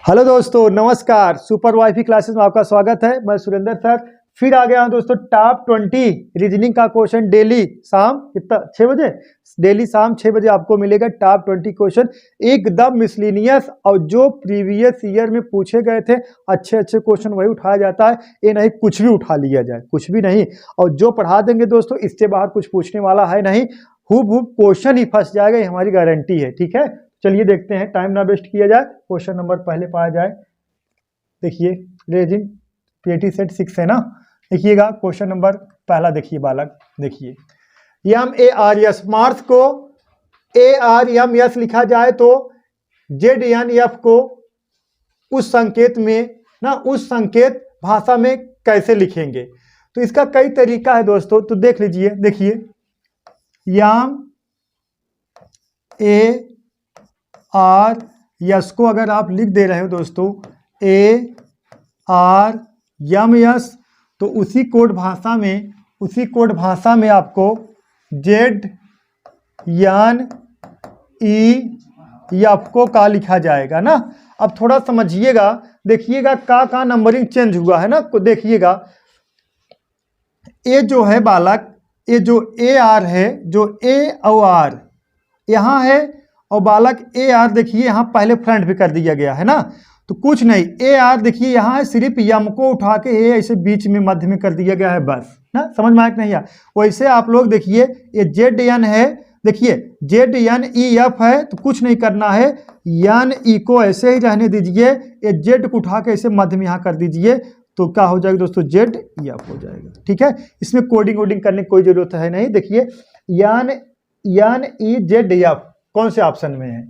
Hello दोस्तों, नमस्कार। Super wifi classes में आपका स्वागत है। मैं सुरेंद्र सर फिर आ गया हूं दोस्तों। टॉप 20 रीजनिंग का क्वेश्चन डेली शाम कितना 6 बजे, डेली शाम 6 बजे आपको मिलेगा। टॉप 20 क्वेश्चन एकदम मिसलिनियस और जो प्रीवियस ईयर में पूछे गए थे अच्छे अच्छे क्वेश्चन वही उठाया जाता है। ये नहीं कुछ भी उठा लिया जाए, कुछ भी नहीं। और जो पढ़ा देंगे दोस्तों इससे बाहर कुछ पूछने वाला है नहीं। हूब क्वेश्चन ही फंस जाएगा, ये हमारी गारंटी है। ठीक है, चलिए देखते हैं, टाइम ना वेस्ट किया जाए। क्वेश्चन नंबर पहले पाया जाए। देखिए रीजनिंग पीएटी सेट 6 है ना। देखिएगा क्वेश्चन नंबर पहला, देखिए बालक, देखिए MARS मार्स को ARMS लिखा जाए तो ZNF को उस संकेत में ना, उस संकेत भाषा में कैसे लिखेंगे। तो इसका कई तरीका है दोस्तों, तो देख लीजिए। देखिए ARS को अगर आप लिख दे रहे हो दोस्तों ARMS, तो उसी कोड भाषा में आपको ZNEF को का लिखा जाएगा ना। अब थोड़ा समझिएगा, देखिएगा का नंबरिंग चेंज हुआ है ना। देखिएगा ये जो है बालक, ये जो AR है, जो A और R यहाँ है, और बालक AR देखिए यहाँ पहले फ्रंट पे कर दिया गया है ना। तो कुछ नहीं, AR देखिए यहाँ है, सिर्फ यम को उठा के ये ऐसे बीच में मध्य में कर दिया गया है बस ना। समझ में आया कि नहीं यार। वैसे आप लोग देखिए ये ZN है, देखिए ZNEF है, तो कुछ नहीं करना है, NE को ऐसे ही रहने दीजिए, ये Z को उठा के ऐसे मध्य में यहाँ कर दीजिए, तो क्या हो जाएगा दोस्तों, ZEF हो जाएगा। ठीक है, इसमें कोडिंग वोडिंग करने की कोई जरूरत है नहीं। देखिए NEZF कौन से ऑप्शन में है,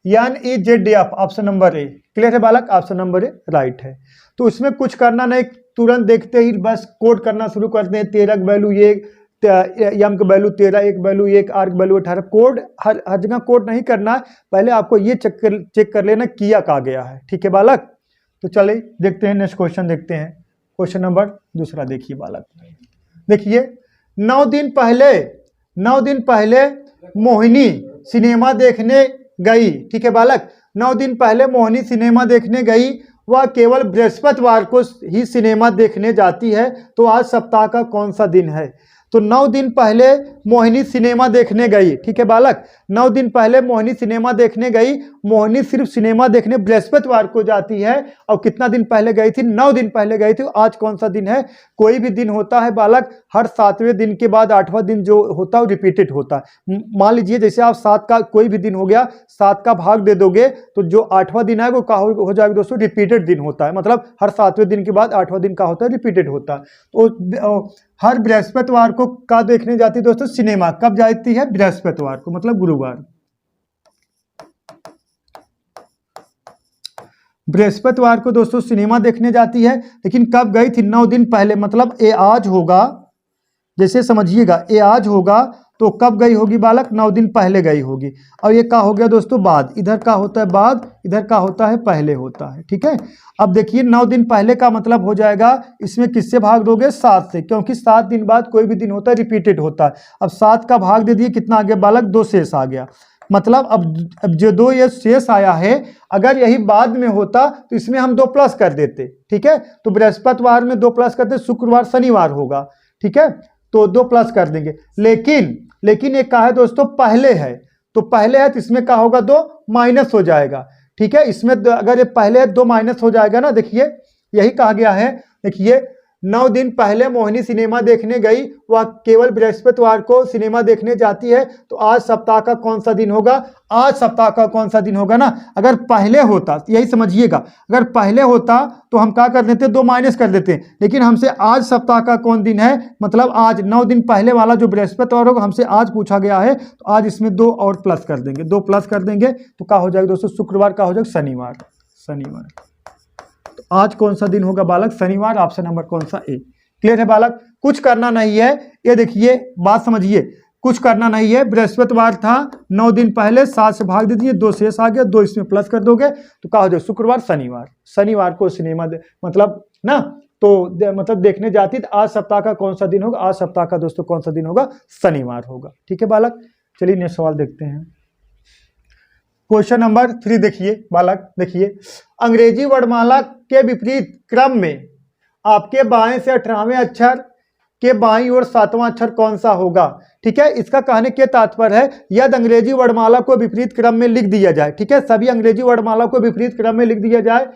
NEZF option number A। Clear है बालक, ऑप्शन नंबर A राइट है। तो उसमें कुछ करना नहीं, तुरंत देखते ही बस कोड करना शुरू करते हैं। 13 का वैल्यू ये, यम का वैल्यू 13, एक वैल्यू 1, आर का वैल्यू 18। कोड हर जगह कोड नहीं करना है, पहले आपको ये चेक कर लेना किया कहा गया है। ठीक है बालक, तो चलिए देखते हैं नेक्स्ट क्वेश्चन। देखते हैं क्वेश्चन नंबर दूसरा। देखिए बालक, देखिए 9 दिन पहले मोहिनी सिनेमा देखने गई। ठीक है बालक, 9 दिन पहले मोहिनी सिनेमा देखने गई, वह केवल बृहस्पतिवार को ही सिनेमा देखने जाती है, तो आज सप्ताह का कौन सा दिन है। तो 9 दिन पहले मोहिनी सिनेमा देखने गई। ठीक है बालक, 9 दिन पहले मोहिनी सिनेमा देखने गई। मोहिनी सिर्फ सिनेमा देखने बृहस्पतिवार को जाती है, और कितना दिन पहले गई थी, 9 दिन पहले गई थी। आज कौन सा दिन है। कोई भी दिन होता है बालक, हर 7वें दिन के बाद 8वां दिन जो होता है वो रिपीटेड होता है। मान लीजिए जैसे आप 7 का कोई भी दिन हो गया, 7 का भाग दे दोगे तो जो 8वां दिन है वो क्या हो जाएगा दोस्तों, रिपीटेड दिन होता है। मतलब हर 7वें दिन के बाद 8वां दिन का होता है, रिपीटेड होता है। तो हर बृहस्पतिवार को क्या देखने जाती है दोस्तों, सिनेमा। कब जाती है, बृहस्पतिवार को, मतलब गुरुवार। बृहस्पतिवार को दोस्तों सिनेमा देखने जाती है, लेकिन कब गई थी, 9 दिन पहले। मतलब ये आज होगा, जैसे समझिएगा ये आज होगा, तो कब गई होगी बालक, 9 दिन पहले गई होगी। और ये क्या हो गया दोस्तों, बाद। इधर का होता है बाद, इधर का होता है पहले होता है। ठीक है, अब देखिए 9 दिन पहले का मतलब हो जाएगा, इसमें किससे भाग दोगे, 7 से, क्योंकि 7 दिन बाद कोई भी दिन होता है रिपीटेड होता है। अब 7 का भाग दे दिए, कितना आ गया बालक, 2 शेष आ गया। मतलब अब जो 2 ये शेष आया है, अगर यही बाद में होता तो इसमें हम 2 प्लस कर देते। ठीक है, तो बृहस्पतिवार में 2 प्लस करते, शुक्रवार शनिवार होगा। ठीक है, तो 2 प्लस कर देंगे। लेकिन एक का है दोस्तों पहले है, तो पहले है तो इसमें क्या होगा, 2 माइनस हो जाएगा। ठीक है, इसमें अगर ये पहले है 2 माइनस हो जाएगा ना। देखिए यही कहा गया है। देखिए 9 दिन पहले मोहिनी सिनेमा देखने गई, वह केवल बृहस्पतिवार को सिनेमा देखने जाती है, तो आज सप्ताह का कौन सा दिन होगा, आज सप्ताह का कौन सा दिन होगा ना। अगर पहले होता, यही समझिएगा, अगर पहले होता तो हम क्या कर देते, 2 माइनस कर देते। लेकिन हमसे आज सप्ताह का कौन दिन है, मतलब आज 9 दिन पहले वाला जो बृहस्पतिवार होगा, हमसे आज पूछा गया है, तो आज इसमें 2 और प्लस कर देंगे। 2 प्लस कर देंगे तो क्या हो जाएगा दोस्तों, शुक्रवार का हो जाएगा शनिवार। आज कौन सा दिन होगा बालक, शनिवार। ऑप्शन नंबर कौन सा, ए। क्लियर है बालक, कुछ करना नहीं है। ये देखिए बात समझिए, कुछ करना नहीं है। बृहस्पतिवार था, 9 दिन पहले, 7 से भाग दे दिए, 2 शेष आ गया, 2 इसमें प्लस कर दोगे तो क्या हो जाएगा, शुक्रवार शनिवार को सिनेमा मतलब ना, तो मतलब देखने जाती। तो आज सप्ताह का कौन सा दिन होगा, आज सप्ताह का दोस्तों कौन सा दिन होगा, शनिवार होगा। ठीक है बालक, चलिए नेक्स्ट सवाल देखते हैं। क्वेश्चन नंबर 3 देखिए बालक, देखिए अंग्रेजी वर्णमाला के विपरीत क्रम में आपके बाएं से 18वें अक्षर के बाईं ओर 7वां अक्षर कौन सा होगा। ठीक है, इसका कहने के तात्पर्य है यदि अंग्रेजी वर्णमाला को विपरीत क्रम में लिख दिया जाए, ठीक है, सभी अंग्रेजी वर्णमाला को विपरीत क्रम में लिख दिया जाए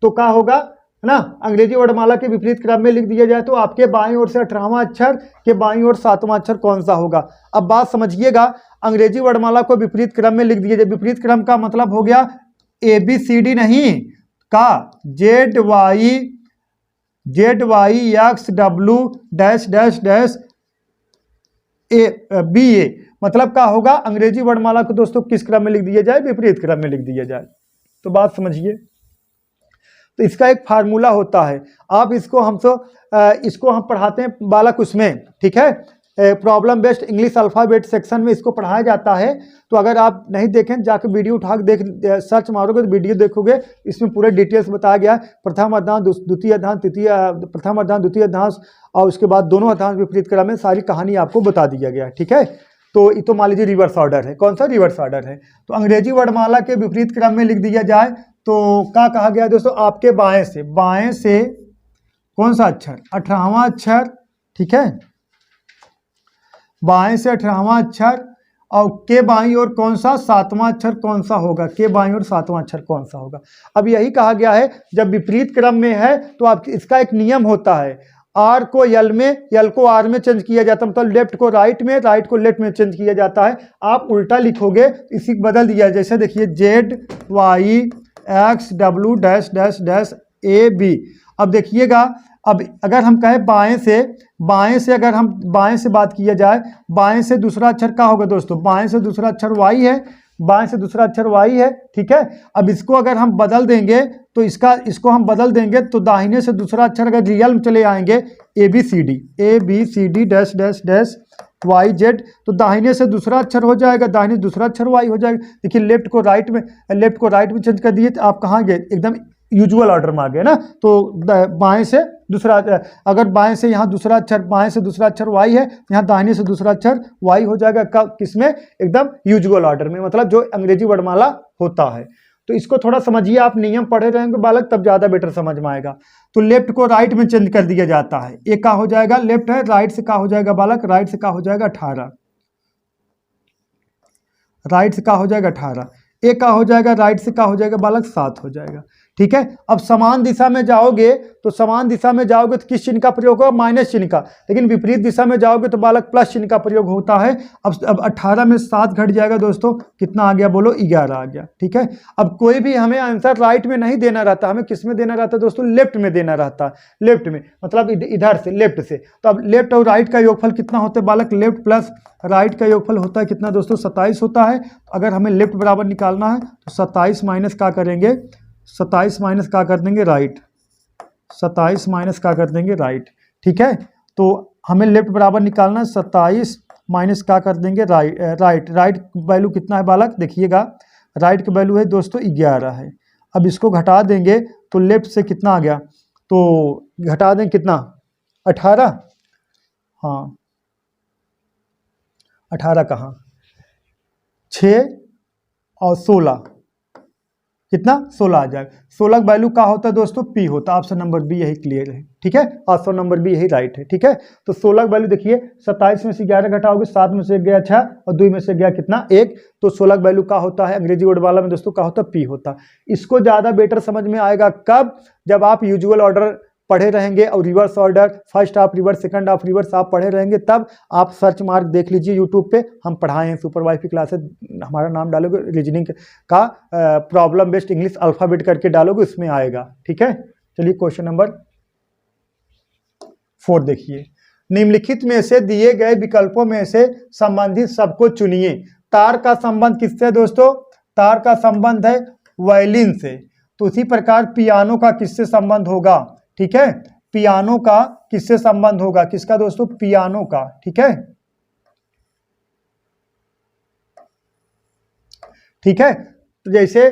तो क्या होगा, है ना, अंग्रेजी वर्णमाला के विपरीत क्रम में लिख दिया जाए तो आपके बाईं ओर से 18वां अक्षर के बाईं ओर 7वां अक्षर कौन सा होगा। अब बात समझिएगा, अंग्रेजी वर्णमाला को विपरीत क्रम में लिख दिया जाए, विपरीत क्रम का मतलब हो गया ABCD नहीं का ZYXW dash dash dash BA, मतलब क्या होगा, अंग्रेजी वर्णमाला को दोस्तों किस क्रम में लिख दिया जाए, विपरीत क्रम में लिख दिया जाए। तो बात समझिए, तो इसका एक फार्मूला होता है, आप इसको इसको हम पढ़ाते हैं बालक उसमें, ठीक है, problem based English alphabet section में इसको पढ़ाया जाता है। तो अगर आप नहीं देखें जाकर वीडियो उठा के सर्च मारोगे तो वीडियो देखोगे, इसमें पूरे डिटेल्स बताया गया है, प्रथम अर्धांश, द्वितीय अर्धांश, प्रथम अर्धांश, द्वितीय अर्धांश और उसके बाद दोनों अर्धांश विपरीत क्रम में सारी कहानी आपको बता दिया गया है। ठीक है, तो ये तो मान लीजिए रिवर्स ऑर्डर है, कौन सा रिवर्स ऑर्डर है, तो अंग्रेजी वर्णमाला के विपरीत क्रम में लिख दिया जाए तो क्या कहा गया दोस्तों, आपके बाएं से कौन सा अक्षर, 18वां अक्षर, ठीक है, बाएं से 18वां अक्षर और के बाईं ओर कौन सा 7वां अक्षर कौन सा होगा, के बाईं ओर 7वां अक्षर कौन सा होगा। अब यही कहा गया है जब विपरीत क्रम में है तो आप इसका एक नियम होता है, आर को यल में, यल को आर में चेंज किया जाता है, मतलब लेफ्ट को राइट में, राइट को लेफ्ट में चेंज किया जाता है। आप उल्टा लिखोगे इसी को बदल दिया, जैसे देखिए ZYXW dash dash dash AB। अब देखिएगा, अब अगर हम कहें बाएं से अगर हम बाएं से बात किया जाए, बाएं से दूसरा अक्षर क्या होगा दोस्तों, बाएं से दूसरा अक्षर Y है, बाएं से दूसरा अक्षर Y है, ठीक है। अब इसको अगर हम बदल देंगे तो इसको हम बदल देंगे तो दाहिने से दूसरा अक्षर अगर रियल में चले आएंगे ABCD dash dash dash YZ, तो दाहिने से दूसरा अक्षर हो जाएगा, दाहिने से दूसरा अक्षर Y हो जाएगा। देखिए लेफ्ट को राइट में चेंज कर दिए तो आप कहाँ गए, एकदम यूजुअल ऑर्डर में आ गए ना। तो बाएं से दूसरा, अगर बाएं से यहाँ दूसरा अक्षर, बाएं से दूसरा अक्षर Y है, यहाँ दाहिने से दूसरा अक्षर Y हो जाएगा, किसमें, एकदम यूजुअल ऑर्डर में, मतलब जो अंग्रेजी वर्णमाला होता है। तो इसको थोड़ा समझिए, आप नियम पढ़े रहेंगे बालक तब ज़्यादा बेटर समझ में आएगा। तो लेफ्ट को राइट में चेंज कर दिया जाता है, एक का हो जाएगा, लेफ्ट है, राइट से का हो जाएगा बालक, राइट से का हो जाएगा 18, राइट से का हो जाएगा 18, एक का हो जाएगा, राइट से का हो जाएगा बालक 7 हो जाएगा। ठीक है, अब समान दिशा में जाओगे तो किस चिन्ह का प्रयोग होगा, माइनस चिन्ह का, लेकिन विपरीत दिशा में जाओगे तो बालक प्लस चिन्ह का प्रयोग होता है। अब 18 में 7 घट जाएगा दोस्तों, कितना आ गया बोलो, 11 आ गया। ठीक है, अब कोई भी हमें आंसर राइट में नहीं देना रहता, हमें किस में देना रहता है दोस्तों, लेफ्ट में देना रहता है, लेफ्ट में मतलब इधर से, लेफ्ट से। तो अब लेफ्ट और राइट का योगफल कितना होता है बालक, लेफ्ट प्लस राइट का योगफल होता है कितना दोस्तों, 27 होता है। अगर हमें लेफ्ट बराबर निकालना है तो 27 माइनस का करेंगे, 27 माइनस का कर देंगे राइट, 27 माइनस का कर देंगे राइट। ठीक है, तो हमें लेफ्ट बराबर निकालना है, 27 माइनस का कर देंगे राइट वैल्यू कितना है बालक, देखिएगा राइट की वैल्यू है दोस्तों 11 है। अब इसको घटा देंगे तो लेफ्ट से कितना आ गया, तो घटा दें कितना, 18, हाँ 18 कहाँ, 6 और 16, कितना 16 आ जाएगा। 16 का वैल्यू क्या होता है दोस्तों, P होता है। ऑप्शन नंबर बी यही क्लियर है। ठीक है, ऑप्शन नंबर बी यही राइट है। ठीक है, तो 16 का वैल्यू देखिए, 27 में से 11 घटाओगे, 7 में से गया 6 और 2 में से गया कितना 1, तो 16 का वैल्यू क्या होता है अंग्रेजी वर्णमाला में दोस्तों, क्या होता है, P होता है। इसको ज़्यादा बेटर समझ में आएगा कब, जब आप यूजुअल ऑर्डर पढ़े रहेंगे और reverse order, first half reverse, second half reverse आप पढ़े रहेंगे, तब आप सर्च मार्क देख लीजिए यूट्यूब पे, हम पढ़ाए हैं सुपर वाईफाई क्लासेस, हमारा नाम डालोगे, रीजनिंग का प्रॉब्लम बेस्ड इंग्लिश अल्फ़ाबेट करके डालोगे, उसमें आएगा। ठीक है, चलिए क्वेश्चन नंबर 4 देखिए, निम्नलिखित में से दिए गए विकल्पों में से संबंधित सबको चुनिए। तार का संबंध किससे दोस्तों, तार का संबंध है वायलिन से, तो उसी प्रकार पियानो का किससे संबंध होगा। ठीक है, पियानो का किससे संबंध होगा, किसका दोस्तों, पियानो का। ठीक है, ठीक है, तो जैसे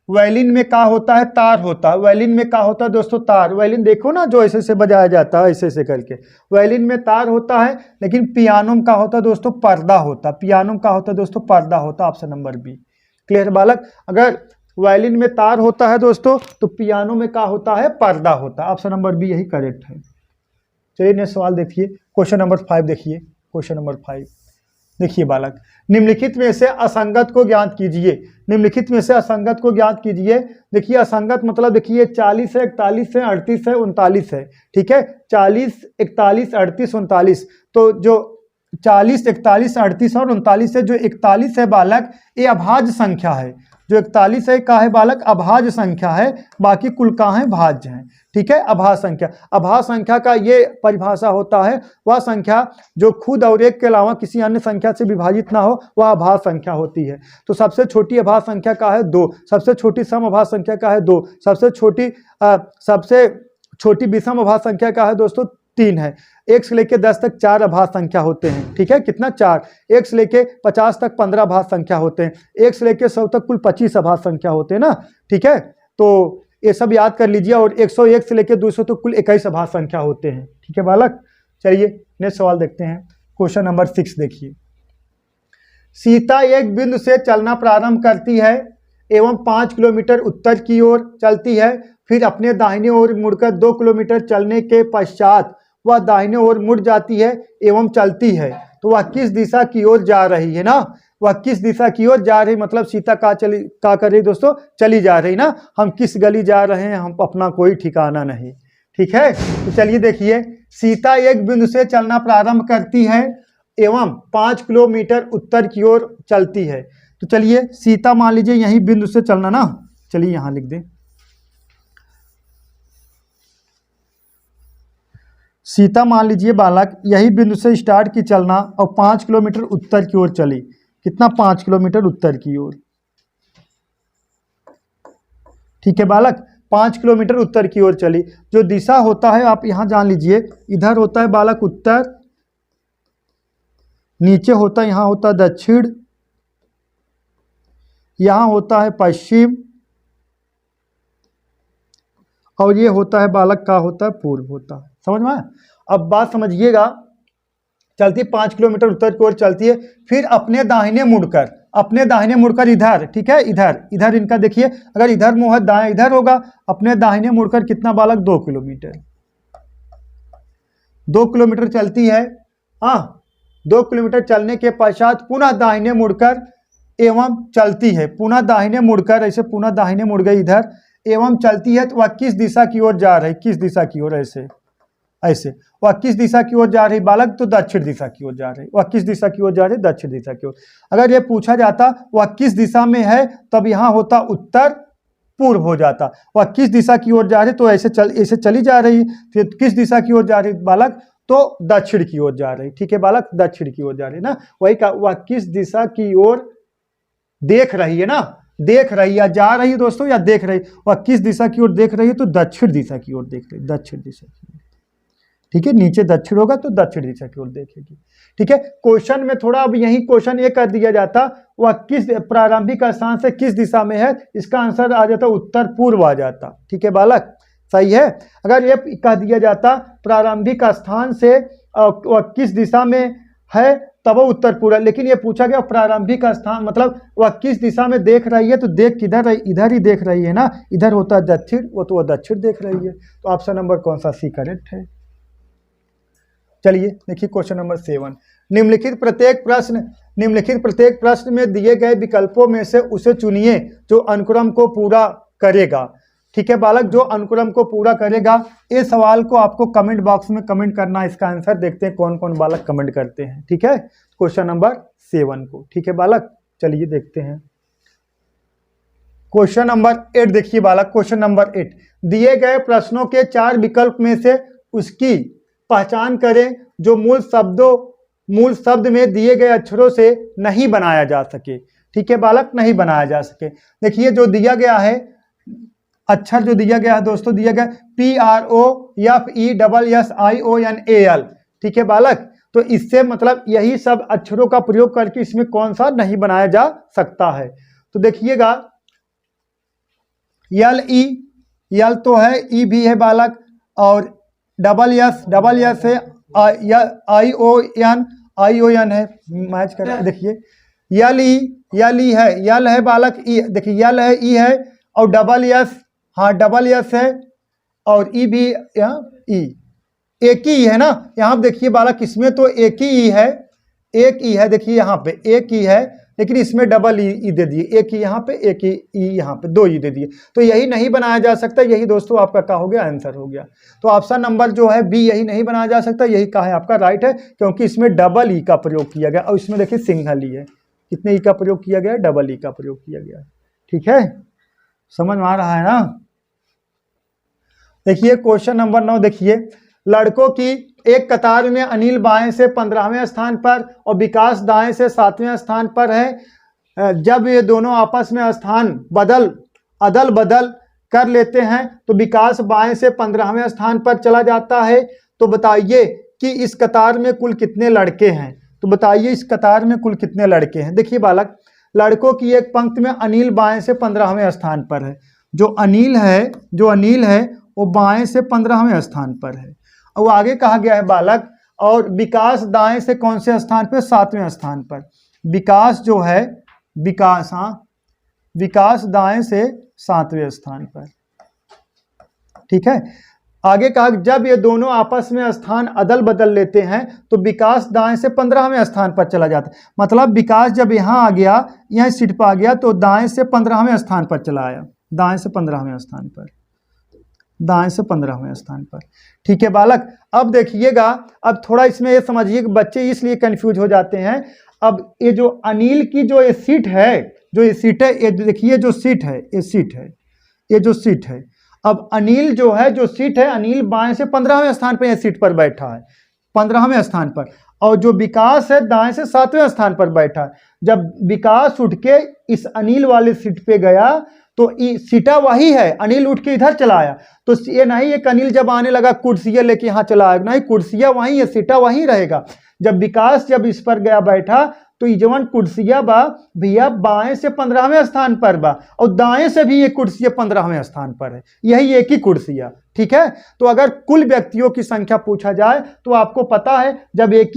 वायलिन में क्या होता है, तार होता है, वायलिन में क्या होता है दोस्तों, तार। वायलिन देखो ना जो ऐसे से बजाया जाता है, ऐसे ऐसे करके, वायलिन में तार होता है, लेकिन पियानो में क्या होता है दोस्तों, पर्दा होता है। पियानो में क्या होता है दोस्तों, पर्दा होता है। Option number B. क्लियर बालक। अगर वायलिन में तार होता है दोस्तों तो पियानो में क्या होता है, पर्दा होता है। ऑप्शन नंबर बी यही करेक्ट है। चलिए नेक्स्ट सवाल देखिए, क्वेश्चन नंबर 5 देखिए। क्वेश्चन नंबर 5 देखिए बालक, निम्नलिखित में से असंगत को ज्ञात कीजिए। निम्नलिखित में से असंगत को ज्ञात कीजिए। देखिए असंगत मतलब देखिए 40 है, 41 है, 38 है, 39 है। ठीक है, 40, 41, 38, 39। तो जो 40, 41, 38 और 39 है, जो 41 है बालक ये अभाज्य संख्या है। जो 41 है का है बालक, अभाज्य संख्या है। बाकी कुल का है, भाज्य है। ठीक है, अभाज्य संख्या। अभाज्य संख्या का ये परिभाषा होता है, वह संख्या जो खुद और एक के अलावा किसी अन्य संख्या से विभाजित ना हो, वह अभाज्य संख्या होती है। तो सबसे छोटी अभाज्य संख्या का है 2, सबसे छोटी सम अभाज्य संख्या का है 2, सबसे छोटी विषम अभाज्य संख्या का है दोस्तों 3 है। 1 से लेके 10 तक 4 अभाज्य संख्या होते हैं। ठीक है, कितना 4। 1 से लेके 50 तक 15 अभाज्य संख्या होते हैं। 1 से लेके 100 तक कुल 25 अभाज्य संख्या होते हैं ना। ठीक है, तो ये सब याद कर लीजिए। और 101 से लेके 200 तक कुल 21 अभाज्य संख्या होते हैं। ठीक है बालक। चलिए नेक्स्ट सवाल देखते हैं, क्वेश्चन नंबर 6 देखिए। सीता एक बिंदु से चलना प्रारंभ करती है एवं 5 किलोमीटर उत्तर की ओर चलती है, फिर अपने दाहिने ओर मुड़कर 2 किलोमीटर चलने के पश्चात वह दाहिने ओर मुड़ जाती है एवं चलती है। तो वह किस दिशा की ओर जा रही है ना, वह किस दिशा की ओर जा रही, मतलब सीता का कर रही दोस्तों, चली जा रही ना। हम किस गली जा रहे हैं, हम अपना कोई ठिकाना नहीं। ठीक है, तो चलिए देखिए, सीता एक बिंदु से चलना प्रारंभ करती है एवं 5 किलोमीटर उत्तर की ओर चलती है। तो चलिए सीता मान लीजिए यहीं बिंदु से चलना ना, चलिए यहां लिख दें। सीता मान लीजिए बालक यही बिंदु से स्टार्ट की चलना और 5 किलोमीटर उत्तर की ओर चली। कितना, 5 किलोमीटर उत्तर की ओर। ठीक है बालक, 5 किलोमीटर उत्तर की ओर चली। जो दिशा होता है आप यहां जान लीजिए, इधर होता है बालक उत्तर, नीचे होता है यहां होता है दक्षिण, यहां होता है पश्चिम, और ये होता है बालक का होता है पूर्व होता है। समझ में? अब बात समझिएगा, चलती 5 किलोमीटर उत्तर की ओर चलती है, फिर अपने दाहिने मुड़कर इधर। ठीक है, इधर इनका देखिए, अगर इधर मुंह है दाएं इधर होगा, अपने दाहिने मुड़कर कितना बालक, 2 किलोमीटर। 2 किलोमीटर चलती है। हाँ, 2 किलोमीटर चलने के पश्चात पुनः दाहिने मुड़कर एवं चलती है। पुनः दाहिने मुड़कर, ऐसे पुनः दाहिने मुड़ गई इधर एवं चलती है। तो वह किस दिशा की ओर जा रही, किस दिशा की ओर, ऐसे वह किस दिशा की ओर जा रही बालक, तो दक्षिण दिशा की ओर जा रही। वह किस दिशा की ओर जा रही, दक्षिण दिशा की ओर। अगर यह पूछा जाता वह किस दिशा में है, तब यहां होता उत्तर पूर्व हो जाता। वह किस दिशा की ओर जा रही, तो ऐसे चली जा रही। फिर किस दिशा की ओर जा रही बालक, तो दक्षिण की ओर जा रही। ठीक है बालक, दक्षिण की ओर जा रही ना। वही का वह किस दिशा की ओर देख रही है ना, देख रही या जा रही है दोस्तों, या देख रही। वह किस दिशा की ओर देख रही है, तो दक्षिण दिशा की ओर देख रही, दक्षिण दिशा की ओर। ठीक है, नीचे दक्षिण होगा तो दक्षिण दिशा की ओर देखेगी। ठीक है, क्वेश्चन में थोड़ा अब यही क्वेश्चन ये कर दिया जाता, वह किस प्रारंभिक स्थान से किस दिशा में है, इसका आंसर आ जाता उत्तर पूर्व आ जाता। ठीक है बालक, सही है। अगर ये कह दिया जाता प्रारंभिक स्थान से वह किस दिशा में है, तब वो उत्तर पूर्व। लेकिन ये पूछा गया प्रारंभिक स्थान, मतलब वह किस दिशा में देख रही है, तो देख किधर रही, इधर ही देख रही है ना। इधर होता है दक्षिण, वो तो वह दक्षिण देख रही है। तो ऑप्शन नंबर कौन सा, सी करेक्ट है। चलिए देखिए क्वेश्चन नंबर 7। निम्नलिखित प्रत्येक प्रश्न में दिए गए विकल्पों में से उसे चुनिए जो अनुक्रम को पूरा करेगा। ठीक है बालक, जो अनुक्रम को पूरा करेगा। इस सवाल को आपको कमेंट बॉक्स में कमेंट करना है। इसका आंसर देखते हैं कौन कौन बालक कमेंट करते हैं। ठीक है, क्वेश्चन नंबर 7 को। ठीक है बालक, चलिए देखते हैं क्वेश्चन नंबर 8। देखिए बालक, क्वेश्चन नंबर 8, दिए गए प्रश्नों के 4 विकल्प में से उसकी पहचान करें जो मूल शब्द में दिए गए अक्षरों से नहीं बनाया जा सके। ठीक है बालक, नहीं बनाया जा सके। देखिए जो दिया गया है अक्षर, जो दिया गया है दोस्तों, दिया गया PROFESSIONAL। ठीक है बालक, तो इससे मतलब यही सब अक्षरों का प्रयोग करके इसमें कौन सा नहीं बनाया जा सकता है। तो देखिएगा यल तो है, ई भी है बालक, और डबल यस है, ION है, मैच कर देखिए यल ई यल ई है, यल है बालक ई, देखिए यल है ई है और डबल यस, हाँ डबल यस है और ई भी ई, एक ही है ना। यहाँ देखिए बालक इसमें तो एक ही ई है, एक ई है, देखिए यहाँ पे एक ई है लेकिन इसमें डबल ई दे दिए, एक ही यहाँ पे एक ही ई यहाँ पे, दो ई दे दिए, तो यही नहीं बनाया जा सकता। यही दोस्तों आपका क्या हो गया, आंसर हो गया। तो ऑप्शन नंबर जो है बी, यही नहीं बनाया जा सकता, यही कहा है आपका राइट है, क्योंकि इसमें डबल ई का प्रयोग किया गया और इसमें देखिए सिंगल ई है। कितने ई का प्रयोग किया गया, डबल ई का प्रयोग किया गया। ठीक है, समझ में आ रहा है ना। देखिए क्वेश्चन नंबर 9 देखिए, लड़कों की एक कतार में अनिल बाएं से 15वें स्थान पर और विकास दाएं से 7वें स्थान पर है। जब ये दोनों आपस में स्थान अदल बदल कर लेते हैं तो विकास बाएं से 15वें स्थान पर चला जाता है। तो बताइए कि इस कतार में कुल कितने लड़के हैं। तो बताइए इस कतार में कुल कितने लड़के हैं। देखिए बालक, लड़कों की एक पंक्ति में अनिल बाएं से 15वें स्थान पर है। जो अनिल है वो बाएं से 15वें स्थान पर है। और आगे कहा गया है बालक, और विकास दाएं से कौन से स्थान पर, 7वें स्थान पर। विकास जो है, विकास दाएं से 7वें स्थान पर। ठीक है, आगे कहा जब ये दोनों आपस में स्थान अदल बदल लेते हैं तो विकास दाएं से 15वें स्थान पर चला जाता है। मतलब विकास जब यहाँ आ गया, यहाँ सीट पर आ गया तो दाएं से 15वें स्थान पर चला आया, दाएं से 15वें स्थान पर, दाएं से 15वें स्थान पर। ठीक है बालक, अब देखिएगा, अब थोड़ा इसमें ये समझिए कि बच्चे इसलिए कंफ्यूज हो जाते हैं। अब ये जो अनिल की जो ये सीट है, ये देखिए जो सीट है, ये जो सीट है, अब अनिल जो है, जो सीट है, अनिल बाएं से 15वें स्थान पर, ये सीट पर बैठा है 15वें स्थान पर, और जो विकास है दाएं से 7वें स्थान पर बैठा है। जब विकास उठ के इस अनिल वाले सीट पे गया तो सीटा वही है, अनिल उठ के इधर चला आया, तो ये नहीं एक अनिल जब आने लगा कुर्सियां लेके यहाँ चला आया, नहीं, कुर्सियां वही है, सीटा वही रहेगा। जब विकास जब इस पर गया बैठा तो इजवन कुर्सियां बा भैया बाएं से 15वें स्थान पर बा और दाएं से भी ये कुर्सियां 15वें स्थान पर है, यही एक ही कुर्सियां। ठीक है, तो अगर कुल व्यक्तियों की संख्या पूछा जाए तो आपको पता है जब एक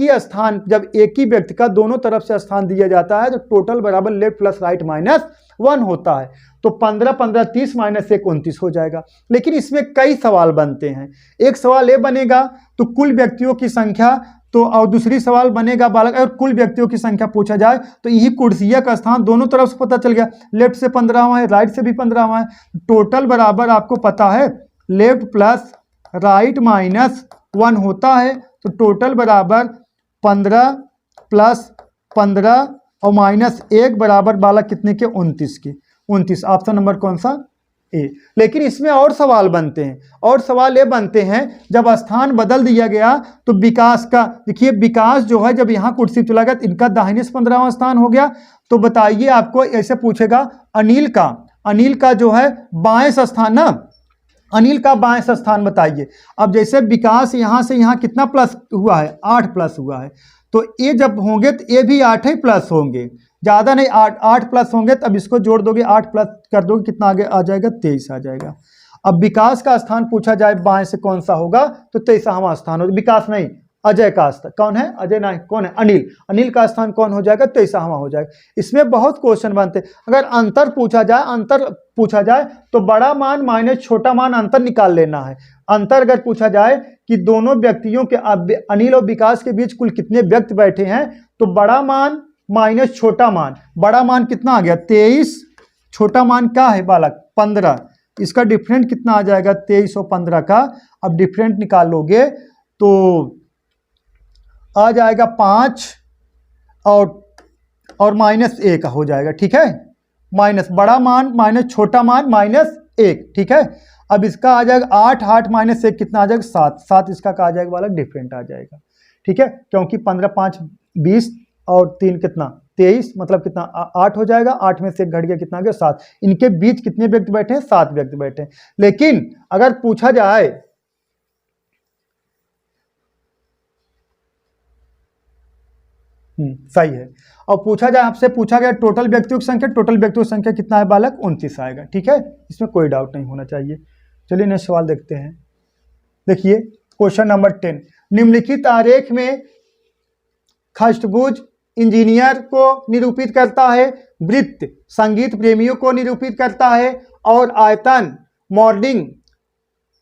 ही व्यक्ति का दोनों तरफ से स्थान दिया जाता है तो टोटल बराबर लेफ्ट प्लस राइट माइनस 1 होता है। तो 15 15 30 माइनस 1 29 हो जाएगा। लेकिन इसमें कई सवाल बनते हैं। एक सवाल ये बनेगा तो कुल व्यक्तियों की संख्या, तो और दूसरी सवाल बनेगा बालक, अगर कुल व्यक्तियों की संख्या पूछा जाए तो यही कुर्सियां का स्थान दोनों तरफ से पता चल गया, लेफ्ट से 15वां है, राइट से भी 15वां है। टोटल बराबर आपको पता है लेफ्ट प्लस राइट माइनस 1 होता है। तो टोटल बराबर 15 प्लस 15 और माइनस 1 बराबर बालक कितने के, 29 के। 29 ऑप्शन नंबर कौन सा, ए। लेकिन इसमें और सवाल बनते हैं, और सवाल ये बनते हैं जब स्थान बदल दिया गया तो विकास का, देखिए विकास जो है जब यहाँ कुर्सी चला गया तो इनका दाहिने से 15वां स्थान हो गया। तो बताइए आपको ऐसे पूछेगा अनिल का जो है बाएं से स्थान ना, अनिल का बाएं से स्थान बताइए। अब जैसे विकास यहाँ से यहाँ कितना प्लस हुआ है, 8 प्लस हुआ है, तो ये जब होंगे तो ये भी 8 ही प्लस होंगे, ज़्यादा नहीं, 8 प्लस होंगे। तब इसको जोड़ दोगे, 8 प्लस कर दोगे, कितना आगे आ जाएगा, 23 आ जाएगा। अब विकास का स्थान पूछा जाए बाएं से कौन सा होगा तो 23वां स्थान हो, विकास नहीं, अजय का स्थान कौन है, अजय नहीं, कौन है, अनिल का स्थान कौन हो जाएगा, 23वां हो जाएगा। इसमें बहुत क्वेश्चन बनते हैं। अगर अंतर पूछा जाए तो बड़ा मान माइनस छोटा मान अंतर निकाल लेना है। अंतर अगर पूछा जाए कि दोनों व्यक्तियों के, अनिल और विकास के बीच कुल कितने व्यक्ति बैठे हैं, तो बड़ा मान माइनस छोटा मान, बड़ा मान कितना आ गया 23, छोटा मान क्या है बालक 15, इसका डिफरेंट कितना आ जाएगा 23 और 15 का। अब डिफरेंट निकालोगे तो आ जाएगा 5 और माइनस 1 हो जाएगा। ठीक है, माइनस बड़ा मान माइनस छोटा मान माइनस 1। ठीक है, अब इसका आ जाएगा 8 माइनस 1 कितना आ जाएगा 7 इसका क्या आ जाएगा बालक, डिफरेंट आ जाएगा। ठीक है, क्योंकि 15 5 20 और 3 कितना 23, मतलब कितना 8 हो जाएगा, 8 में से 1 घट गया, कितना आ गया 7। इनके बीच कितने व्यक्ति बैठे हैं, 7 व्यक्ति बैठे हैं। लेकिन अगर पूछा जाए सही है, और पूछा जाए, आपसे पूछा गया टोटल व्यक्तियों की संख्या कितना है बालक, 29 आएगा। ठीक है, इसमें कोई डाउट नहीं होना चाहिए। चलिए नेक्स्ट सवाल देखते हैं। देखिए क्वेश्चन नंबर 10, निम्नलिखित आरेख में खष्टभुज इंजीनियर को निरूपित करता है। वृत्त संगीत प्रेमियों को निरूपित करता है, और आयतन मॉर्निंग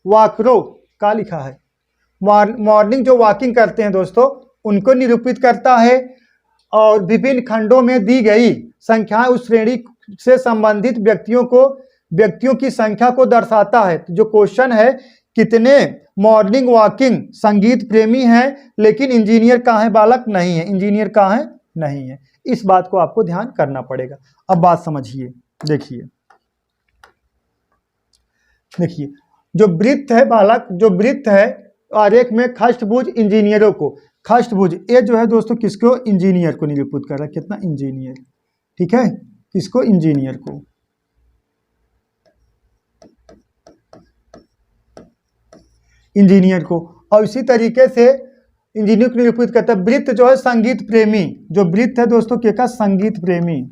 वॉकरों का लिखा है, मॉर्निंग जो वॉकिंग करते हैं दोस्तों उनको निरूपित करता है, और विभिन्न खंडों में दी गई संख्याएं उस श्रेणी से संबंधित व्यक्तियों की संख्या को दर्शाता है। तो जो क्वेश्चन है, कितने मॉर्निंग वॉकिंग संगीत प्रेमी हैं लेकिन इंजीनियर कहाँ है बालक? नहीं है। इंजीनियर कहाँ है? नहीं है। इस बात को आपको ध्यान करना पड़ेगा। अब बात समझिए, देखिए जो वृत्त है बालक, जो वृत्त है आरेख में खष्टभुज इंजीनियरों को, खष्टभुज ये जो है दोस्तों किसको? इंजीनियर को निरूपित कर रहा है। कितना? इंजीनियर। ठीक है, किसको? इंजीनियर को। इंजीनियर को। और इसी तरीके से इंजीनियर को निरूपित करता है। वृत्त जो है संगीत प्रेमी, जो वृत्त है दोस्तों क्या का? संगीत प्रेमी।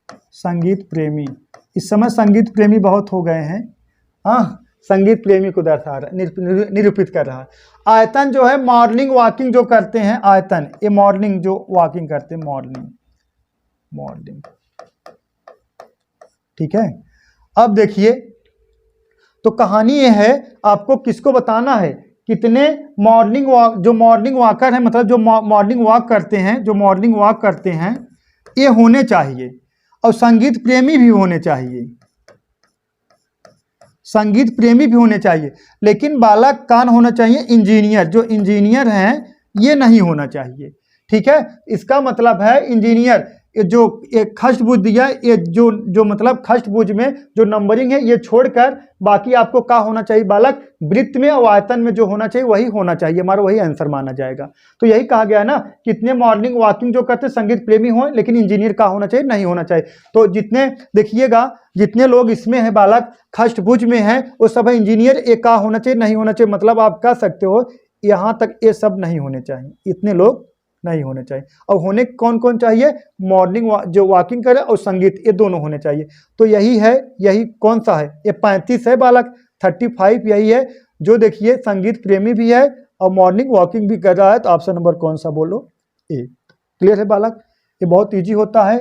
संगीत प्रेमी, इस समय संगीत प्रेमी बहुत हो गए हैं। हाँ, संगीत प्रेमी को दर्शा रहा, निरूपित कर रहा है। आयतन जो है मॉर्निंग वॉकिंग जो करते हैं, आयतन ये मॉर्निंग जो वॉकिंग करते हैं, मॉर्निंग। ठीक है, अब देखिए तो कहानी ये है, आपको किसको बताना है? कितने जो मॉर्निंग वॉकर है, मतलब जो मॉर्निंग वॉक करते हैं ये होने चाहिए, और संगीत प्रेमी भी होने चाहिए। लेकिन बालक कौन होना चाहिए? इंजीनियर। जो इंजीनियर हैं ये नहीं होना चाहिए। ठीक है, इसका मतलब है इंजीनियर जो एक खष्टभुज दिया, ये जो मतलब खष्टभुज में जो नंबरिंग है ये छोड़कर बाकी आपको क्या होना चाहिए बालक? वृत्त में और आयतन में जो होना चाहिए वही होना चाहिए, हमारा वही आंसर माना जाएगा। तो यही कहा गया ना, कितने मॉर्निंग वॉकिंग जो करते संगीत प्रेमी हो, लेकिन इंजीनियर का होना चाहिए? नहीं होना चाहिए। तो जितने देखिएगा, जितने लोग इसमें है बालक खष्टभुज में है वो सब है इंजीनियर। एक का होना चाहिए? नहीं होना चाहिए। मतलब आप कह सकते हो यहाँ तक ये सब नहीं होने चाहिए, इतने लोग नहीं होने चाहिए। और होने कौन कौन चाहिए? मॉर्निंग जो वॉकिंग करे और संगीत, ये दोनों होने चाहिए। तो यही है, यही कौन सा है? ये 35 है बालक, 35 यही है जो देखिए संगीत प्रेमी भी है और मॉर्निंग वॉकिंग भी कर रहा है। तो ऑप्शन नंबर कौन सा बोलो? ए। क्लियर है बालक? ये बहुत ईजी होता है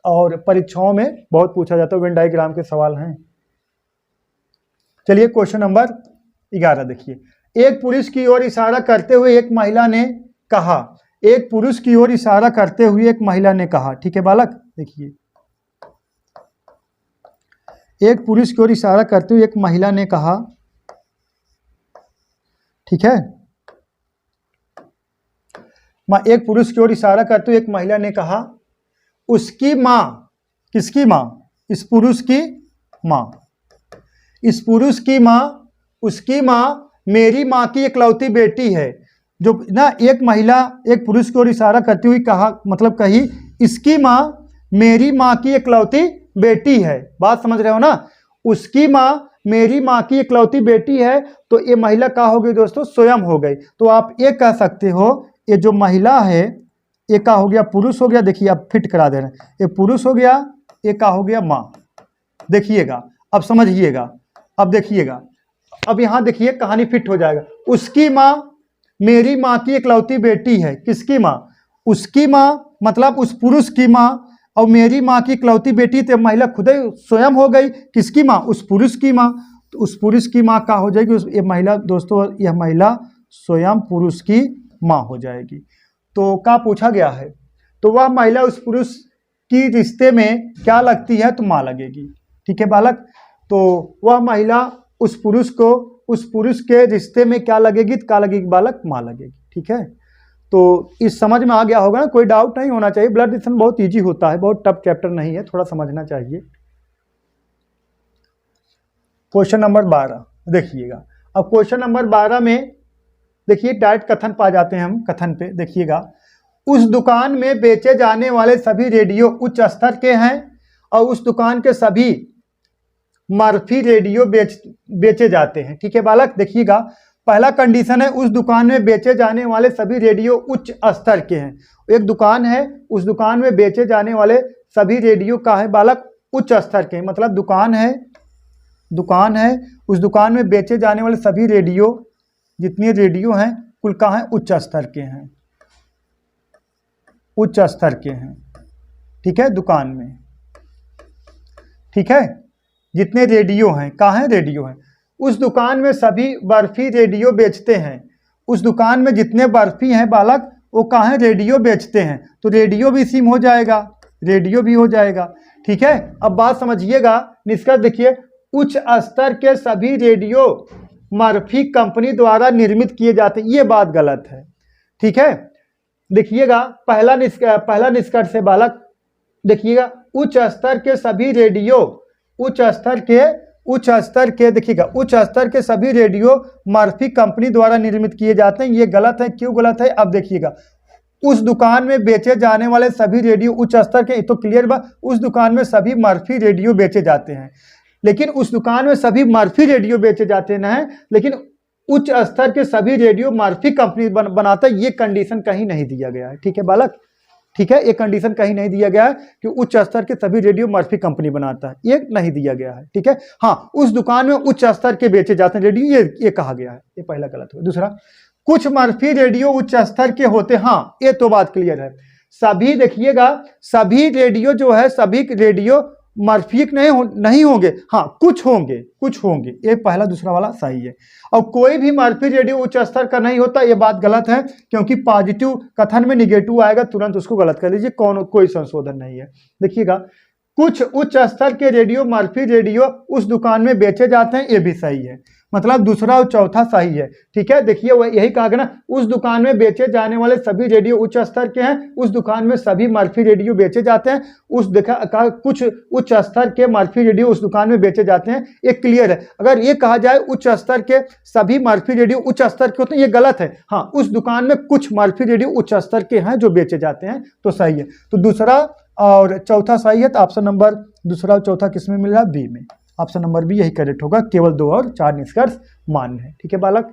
और परीक्षाओं में बहुत पूछा जाता है, वेन डायग्राम के सवाल हैं। चलिए क्वेश्चन नंबर 11 देखिए। एक पुरुष की ओर इशारा करते हुए एक महिला ने कहा, एक पुरुष की ओर इशारा करते हुए एक महिला ने कहा। ठीक है बालक, देखिए एक पुरुष की ओर इशारा करते हुए एक महिला ने कहा। ठीक है, एक पुरुष की ओर इशारा करते हुए एक महिला ने कहा, उसकी माँ, किसकी माँ? इस पुरुष की माँ, इस पुरुष की माँ, उसकी माँ मेरी माँ की इकलौती बेटी है। जो ना एक महिला एक पुरुष की ओर इशारा करती हुई कहा, मतलब कही इसकी माँ मेरी माँ की इकलौती बेटी है। बात समझ रहे हो ना? उसकी माँ मेरी माँ की इकलौती बेटी है, तो ये महिला क्या हो गई दोस्तों? स्वयं हो गई। तो आप ये कह सकते हो ये जो महिला है ये क्या हो गया? पुरुष हो गया। देखिए आप फिट करा दे रहे हैं, ये पुरुष हो गया, ये क्या हो गया? माँ। देखिएगा, अब समझिएगा, अब देखिएगा, अब यहाँ देखिए कहानी फिट हो जाएगा। उसकी माँ मेरी माँ की इकलौती बेटी है। किसकी माँ? उसकी माँ, मतलब उस पुरुष की माँ, और मेरी माँ की इकलौती बेटी, तो महिला खुद ही स्वयं हो गई। किसकी माँ? उस पुरुष की माँ। तो उस पुरुष की माँ क्या हो जाएगी? ये महिला दोस्तों, यह महिला स्वयं पुरुष की माँ हो जाएगी। तो क्या पूछा गया है? तो वह महिला उस पुरुष की रिश्ते में क्या लगती है? तो माँ लगेगी। ठीक है बालक, तो वह महिला उस पुरुष को, उस पुरुष के रिश्ते में क्या लगेगी? क्या लगेगी बालक? माँ लगेगी। ठीक है, तो इस समझ में आ गया होगा ना? कोई डाउट नहीं होना चाहिए। ब्लड रिलेशन बहुत इजी होता है, बहुत टफ चैप्टर नहीं है, थोड़ा समझना चाहिए। क्वेश्चन नंबर 12 देखिएगा। अब क्वेश्चन नंबर 12 में देखिए डायरेक्ट कथन पा जाते हैं हम। कथन पे देखिएगा, उस दुकान में बेचे जाने वाले सभी रेडियो उच्च स्तर के हैं और उस दुकान के सभी मर्फी रेडियो बेचे जाते हैं। ठीक है बालक, देखिएगा पहला कंडीशन है उस दुकान में बेचे जाने वाले सभी रेडियो उच्च स्तर के हैं। एक दुकान है, उस दुकान में बेचे जाने वाले सभी रेडियो का है बालक? उच्च स्तर के। मतलब दुकान है, उस दुकान में बेचे जाने वाले सभी रेडियो, जितने रेडियो हैं कुल का है? उच्च स्तर के हैं, उच्च स्तर के हैं। ठीक है, दुकान में, ठीक है, जितने रेडियो हैं, कहाँ है रेडियो हैं, उस दुकान में सभी बर्फी रेडियो बेचते हैं। उस दुकान में जितने बर्फी हैं बालक, वो कहाँ है, रेडियो बेचते हैं, तो रेडियो भी सिम हो जाएगा, रेडियो भी हो जाएगा। ठीक है, अब बात समझिएगा, निष्कर्ष देखिए, उच्च स्तर के सभी रेडियो मर्फी कंपनी द्वारा निर्मित किए जाते हैं, ये बात गलत है। ठीक है, देखिएगा, पहला निष्कर्ष है बालक, देखिएगा, उच्च स्तर के सभी रेडियो, उच्च स्तर के देखिएगा, उच्च स्तर के सभी रेडियो मर्फी कंपनी द्वारा निर्मित किए जाते हैं, ये गलत है। क्यों गलत है, अब देखिएगा, उस दुकान में बेचे जाने वाले सभी रेडियो उच्च स्तर के, तो क्लियर बा, उस दुकान में सभी मर्फी रेडियो बेचे जाते हैं, लेकिन उस दुकान में सभी मर्फी रेडियो बेचे जाते ना है, लेकिन उच्च स्तर के सभी रेडियो मर्फी कंपनी बनाता है, ये कंडीशन कहीं नहीं दिया गया है। ठीक है बालक, ठीक है, ये कंडीशन कहीं नहीं दिया गया है कि उच्च स्तर के सभी रेडियो मर्फी कंपनी बनाता है, ये नहीं दिया गया है। ठीक है, हाँ, उस दुकान में उच्च स्तर के बेचे जाते हैं रेडियो, ये कहा गया है, ये पहला गलत हो। दूसरा, कुछ मर्फी रेडियो उच्च स्तर के होते, हाँ, ये तो बात क्लियर है। सभी देखिएगा, सभी रेडियो जो है, सभी रेडियो मर्फी नहीं होंगे, हाँ, कुछ होंगे, ये पहला दूसरा वाला सही है। और कोई भी मर्फी रेडियो उच्च स्तर का नहीं होता, ये बात गलत है, क्योंकि पॉजिटिव कथन में निगेटिव आएगा, तुरंत उसको गलत कर लीजिए, कोई संशोधन नहीं है। देखिएगा, कुछ उच्च स्तर के रेडियो मर्फी रेडियो उस दुकान में बेचे जाते हैं, ये भी सही है, मतलब दूसरा और चौथा सही है। ठीक है, देखिए, वह यही कहा गया ना, उस दुकान में बेचे जाने वाले सभी रेडियो उच्च स्तर के हैं, उस दुकान में सभी मर्फी रेडियो बेचे जाते हैं, कुछ उच्च स्तर के मर्फी रेडियो उस दुकान में बेचे जाते हैं, ये क्लियर है। अगर ये कहा जाए उच्च स्तर के सभी मर्फी रेडियो उच्च स्तर के होते हैं, ये गलत है। हाँ, उस दुकान में कुछ मर्फी रेडियो उच्च स्तर के हैं जो बेचे जाते हैं, तो सही है। तो दूसरा और चौथा सही है, तो ऑप्शन नंबर दूसरा और चौथा किसमें मिल रहा है, बी में। ऑप्शन नंबर बी यही करेक्ट होगा, केवल 2 और 4 निष्कर्ष मान्य है। ठीक है बालक,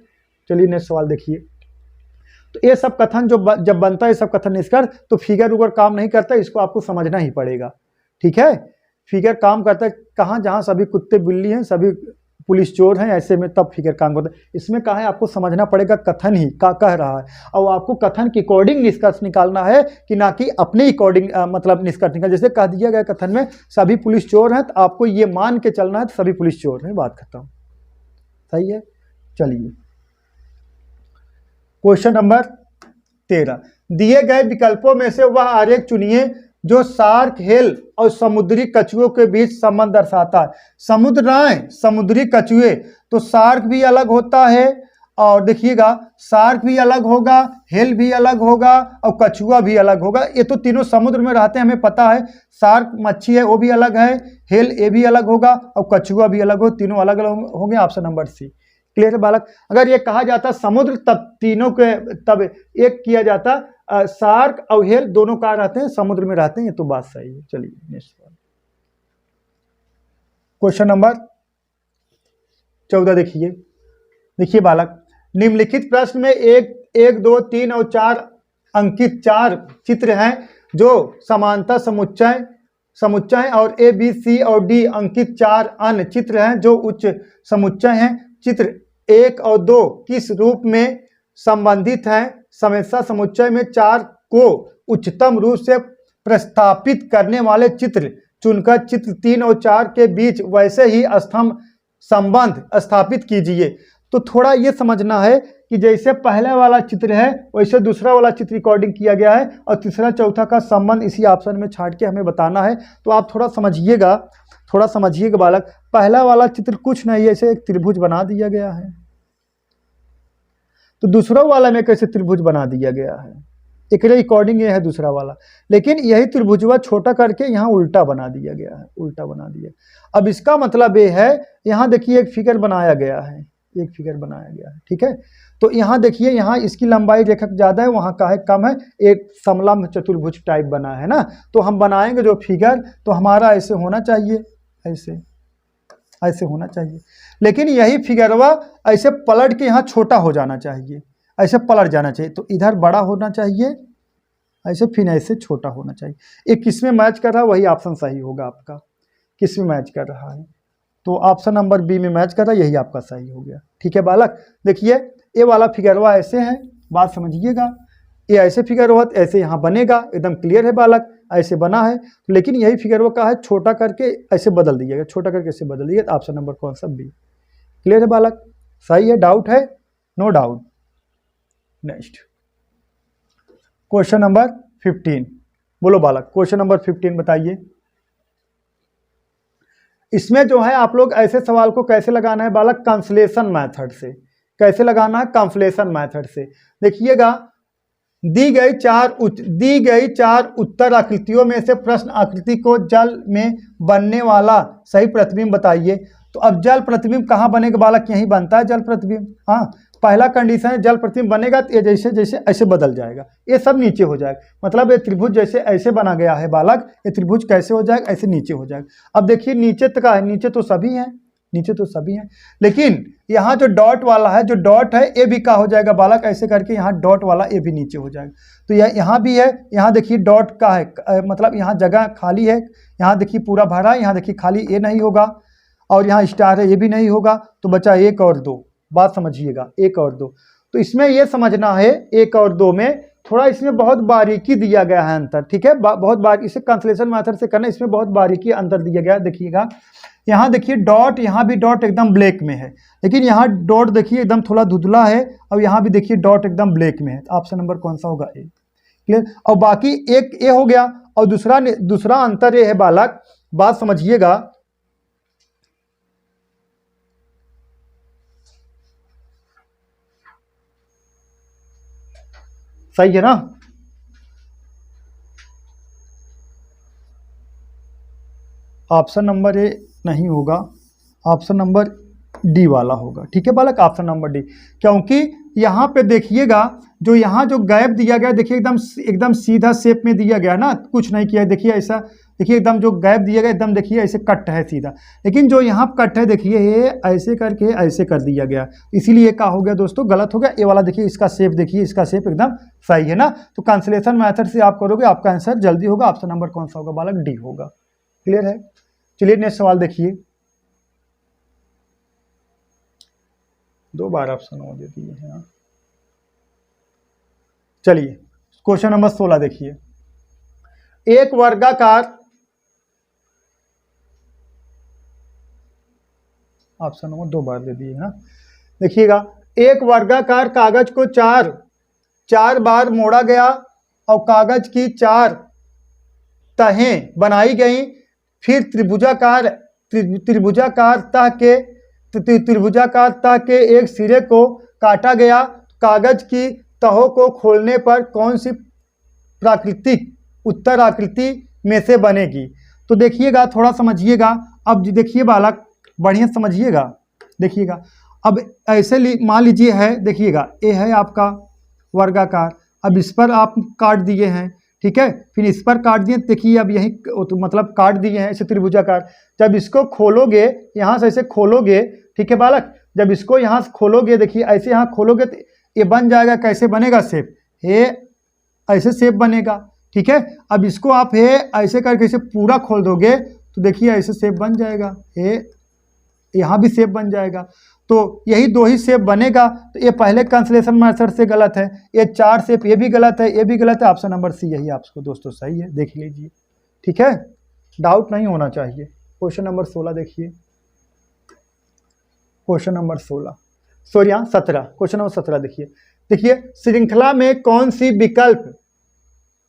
चलिए नेक्स्ट सवाल देखिए। तो ये सब कथन जब बनता है, ये सब कथन निष्कर्ष, तो फिगर उगर काम नहीं करता, इसको आपको समझना ही पड़ेगा। ठीक है, फिगर काम करता है कहाँ, जहाँ सभी कुत्ते बिल्ली हैं, सभी पुलिस चोर हैं, ऐसे में तब फिगर काम करता है। इसमें कहा है आपको समझना पड़ेगा कथन ही का कह रहा है, और आपको कथन के अकॉर्डिंग निष्कर्ष निकालना है, कि ना कि अपने अकॉर्डिंग मतलब निष्कर्ष निकाल। जैसे कह दिया गया कथन में सभी पुलिस चोर हैं, तो आपको ये मान के चलना है सभी पुलिस चोर हैं, बात खत्म। सही है, चलिए क्वेश्चन नंबर 13, दिए गए विकल्पों में से वह आरेख चुनिए जो शार्क हेल और समुद्री कछुओं के बीच संबंध दर्शाता है। समुद्र राय, समुद्री कछुए, तो शार्क भी अलग होता है, और देखिएगा शार्क भी अलग होगा, हेल भी अलग होगा, और कछुआ भी अलग होगा। ये तो तीनों समुद्र में रहते हैं, हमें पता है। शार्क मच्छी है, वो भी अलग है, हेल ये भी अलग होगा, और कछुआ भी अलग हो, तीनों अलग अलग होंगे। ऑप्शन नंबर सी क्लियर है बालक। अगर ये कहा जाता समुद्र, तब तीनों के तब एक किया जाता, शार्क और हेल दोनों कहाँ रहते हैं, समुद्र में रहते हैं, ये तो बात सही है। चलिए नेक्स्ट क्वेश्चन नंबर 14 देखिए बालक, निम्नलिखित प्रश्न में 1, 2, 3 और 4 अंकित 4 चित्र हैं जो समानता समुच्चय और ए, बी, सी और डी अंकित 4 अन्य चित्र हैं जो उच्च समुच्चय हैं। चित्र 1 और 2 किस रूप में संबंधित हैं? समस्या समुच्चय में 4 को उच्चतम रूप से प्रस्थापित करने वाले चित्र चुनकर चित्र 3 और 4 के बीच वैसे ही स्तंभ संबंध स्थापित कीजिए। तो थोड़ा ये समझना है कि जैसे पहले वाला चित्र है वैसे दूसरा वाला चित्र रिकॉर्डिंग किया गया है, और तीसरा चौथा का संबंध इसी ऑप्शन में छाट के हमें बताना है। तो आप थोड़ा समझिएगा बालक। पहला वाला चित्र कुछ नहीं, ऐसे एक त्रिभुज बना दिया गया है, तो दूसरा वाला में कैसे त्रिभुज बना दिया गया है, एक रिकॉर्डिंग ये है दूसरा वाला, लेकिन यही त्रिभुजवा छोटा करके यहाँ उल्टा बना दिया गया है, उल्टा बना दिया। अब इसका मतलब ये है, यहाँ देखिए एक फिगर बनाया गया है, ठीक है। तो यहाँ देखिए, यहाँ इसकी लंबाई रेखा ज़्यादा है, वहाँ का है कम है, एक समलंब चतुर्भुज टाइप बना है ना। तो हम बनाएंगे जो फिगर, तो हमारा ऐसे होना चाहिए, ऐसे होना चाहिए, लेकिन यही फिगरवा ऐसे पलट के यहाँ छोटा हो जाना चाहिए, ऐसे पलट जाना चाहिए। तो इधर बड़ा होना चाहिए ऐसे, फिर ऐसे छोटा होना चाहिए। एक किस में मैच कर रहा है वही ऑप्शन सही होगा आपका, किस में मैच कर रहा है, तो ऑप्शन नंबर बी में मैच कर रहा है, यही आपका सही हो गया। ठीक है बालक, देखिए ये वाला फिगरवा ऐसे है, बात समझिएगा। ये ऐसे फिगर हुआ तो ऐसे यहाँ बनेगा, एकदम क्लियर है बालक, ऐसे बना है। लेकिन यही फिगर वो का है, छोटा करके ऐसे बदल दीजिएगा, छोटा करके ऐसे बदल दीजिएगा, तो ऑप्शन नंबर कौन सा बी। क्लियर है बालक, सही है, डाउट है? No doubt. Next question number 15, बोलो बालक क्वेश्चन नंबर 15 बताइए। इसमें जो है आप लोग ऐसे सवाल को कैसे लगाना है बालक, कंसलेशन मेथड से। कैसे लगाना है? कंसलेशन मेथड से। देखिएगा, दी गई चार उत्तर आकृतियों में से प्रश्न आकृति को जल में बनने वाला सही प्रतिबिंब बताइए। तो अब जल प्रतिबिंब कहाँ बनेगा बालक? यहीं बनता है जल प्रतिबिंब। हाँ, पहला कंडीशन है जल प्रतिबिंब बनेगा तो ये जैसे जैसे ऐसे बदल जाएगा, ये सब नीचे हो जाएगा। मतलब ये त्रिभुज जैसे ऐसे बना गया है बालक, ये त्रिभुज कैसे हो जाएगा? ऐसे नीचे हो जाएगा। अब देखिए नीचे तक है, नीचे तो सभी हैं, नीचे तो सभी हैं, लेकिन यहाँ जो डॉट वाला है, जो डॉट है ये भी क्या हो जाएगा बालक? ऐसे करके यहाँ डॉट वाला ये भी नीचे हो जाएगा। तो यहाँ भी है, यहाँ देखिए डॉट का है, मतलब यहाँ जगह खाली है, यहाँ देखिए पूरा भरा है, यहाँ देखिए खाली, ये नहीं होगा, और यहाँ स्टार है, ये भी नहीं होगा। तो बचा 1 और 2। बात समझिएगा, 1 और 2। तो इसमें ये समझना है 1 और 2 में थोड़ा इसमें बहुत बारीकी दिया गया है अंतर, ठीक है, बहुत बारीकी, इसे कंसलेशन मेथड से करना, इसमें बहुत बारीकी अंतर दिया गया है। देखिएगा यहाँ देखिए डॉट, यहाँ भी डॉट एकदम ब्लैक में है, लेकिन यहाँ डॉट देखिए एकदम थोड़ा धुंधला है, और यहाँ भी देखिए डॉट एकदम ब्लैक में है। तो ऑप्शन नंबर कौन सा होगा? ए। क्लियर? और बाकी एक ए हो गया, और दूसरा अंतर ये है बालक, बात समझिएगा, सही है ना? ऑप्शन नंबर ए नहीं होगा, ऑप्शन नंबर डी वाला होगा। ठीक है बालक, ऑप्शन नंबर डी, क्योंकि यहाँ पे देखिएगा जो यहाँ जो गैप दिया गया, देखिए एकदम सीधा शेप में दिया गया ना, कुछ नहीं किया। देखिए ऐसा, देखिए एकदम जो गैप दिया गया एकदम देखिए ऐसे कट है सीधा, लेकिन जो यहाँ कट है देखिए ये ऐसे करके ऐसे कर दिया गया, इसीलिए क्या हो गया दोस्तों? गलत हो गया। ये वाला देखिए इसका शेप, देखिए इसका शेप एकदम सही है ना। तो कैंसिलेशन मेथड से आप करोगे, आपका आंसर जल्दी होगा। ऑप्शन नंबर कौन सा होगा बालक? डी होगा। क्लियर है? चलिए नेक्स्ट सवाल देखिए, 2 बार ऑप्शन हो दे दिए हैं। चलिए क्वेश्चन नंबर 16 देखिए, एक वर्गाकार, ऑप्शन नंबर 2 बार दे दिए हैं। देखिएगा, एक वर्गाकार कागज को चार बार मोड़ा गया और कागज की 4 तहें बनाई गई, फिर त्रिभुजाकार तह के एक सिरे को काटा गया। कागज की तहों को खोलने पर कौन सी प्राकृतिक उत्तर आकृति में से बनेगी? तो देखिएगा, थोड़ा समझिएगा। अब देखिए बालक, बढ़िया समझिएगा। देखिएगा, अब ऐसे मान लीजिए है, देखिएगा ये है आपका वर्गाकार, अब इस पर आप काट दिए हैं, ठीक है, फिर इस पर काट दिए। देखिए अब यही तो मतलब काट दिए हैं इसे त्रिभुजाकार। जब इसको खोलोगे, यहाँ से ऐसे खोलोगे, ठीक है बालक, जब इसको यहाँ से खोलोगे, देखिए ऐसे यहाँ खोलोगे तो ये बन जाएगा, कैसे बनेगा शेप? ये ऐसे शेप बनेगा, ठीक है। अब इसको आप ये ऐसे करके इसे पूरा खोल दोगे तो देखिए ऐसे शेप बन जाएगा, ये यहाँ भी शेप बन जाएगा। तो यही 2 ही शेप बनेगा। तो ये पहले कैंसिलेशन मेथड से गलत है, ये 4 शेप ये भी गलत है, ये भी गलत है। ऑप्शन नंबर सी यही आपको दोस्तों सही है, देख लीजिए, ठीक है, डाउट नहीं होना चाहिए। क्वेश्चन नंबर 16 देखिए, question number 16 sorry 17, question number 17 देखिए, श्रृंखला में कौन सी विकल्प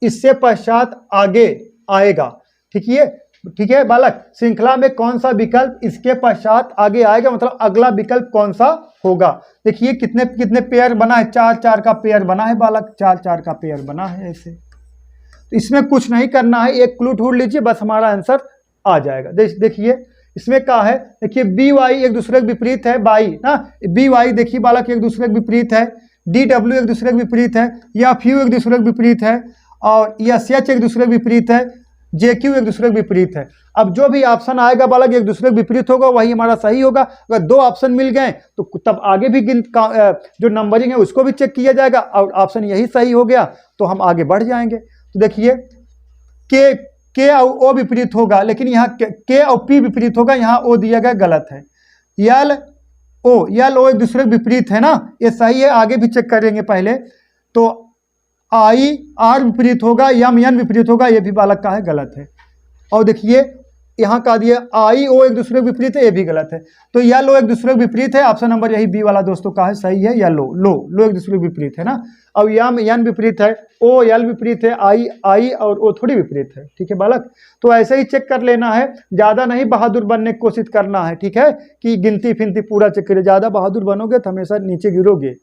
इससे पश्चात आगे आएगा? ठीक है बालक, श्रृंखला में कौन सा विकल्प इसके पश्चात आगे आएगा, मतलब अगला विकल्प कौन सा होगा? देखिए कितने पेयर बना है, 4 का पेयर बना है बालक, 4 का पेयर बना है ऐसे। तो इसमें कुछ नहीं करना है, एक क्लू ढूंढ लीजिए, बस हमारा आंसर आ जाएगा। देखिए इसमें क्या है, देखिए बी वाई एक दूसरे के विपरीत है, बाई ना, बी वाई देखिए बालक एक दूसरे के विपरीत है, डी डब्ल्यू एक दूसरे के विपरीत है, या फ्यू एक दूसरे के विपरीत है, और एस एच एक दूसरे के विपरीत है, जे क्यू एक दूसरे के विपरीत है। अब जो भी ऑप्शन आएगा बालक एक दूसरे के विपरीत होगा, वही हमारा सही होगा। अगर 2 ऑप्शन मिल गए तो तब आगे भी जो नंबरिंग है उसको भी चेक किया जाएगा, और ऑप्शन यही सही हो गया तो हम आगे बढ़ जाएंगे। तो देखिए के और ओ विपरीत होगा, लेकिन यहाँ के और पी विपरीत होगा, यहाँ ओ दिया गया गलत है। यल ओ एक दूसरे के विपरीत है ना, ये सही है, आगे भी चेक करेंगे पहले। तो आई आर विपरीत होगा, यम एन विपरीत होगा, ये भी बालक का है गलत है। और देखिए यहाँ का दिया आई ओ एक दूसरे के विपरीत है, ये भी गलत है। तो या लो एक दूसरे के विपरीत है, ऑप्शन नंबर यही बी वाला दोस्तों का है, सही है। या लो लो लो एक दूसरे के विपरीत है ना। अब यम एन विपरीत है, ओ एल विपरीत है, आई आई और ओ थोड़ी विपरीत है, ठीक है बालक। तो ऐसे ही चेक कर लेना है, ज़्यादा नहीं बहादुर बनने की कोशिश करना है, ठीक है, कि गिनती फिनती पूरा चेक करिए। ज़्यादा बहादुर बनोगे तो हमेशा नीचे गिरोगे।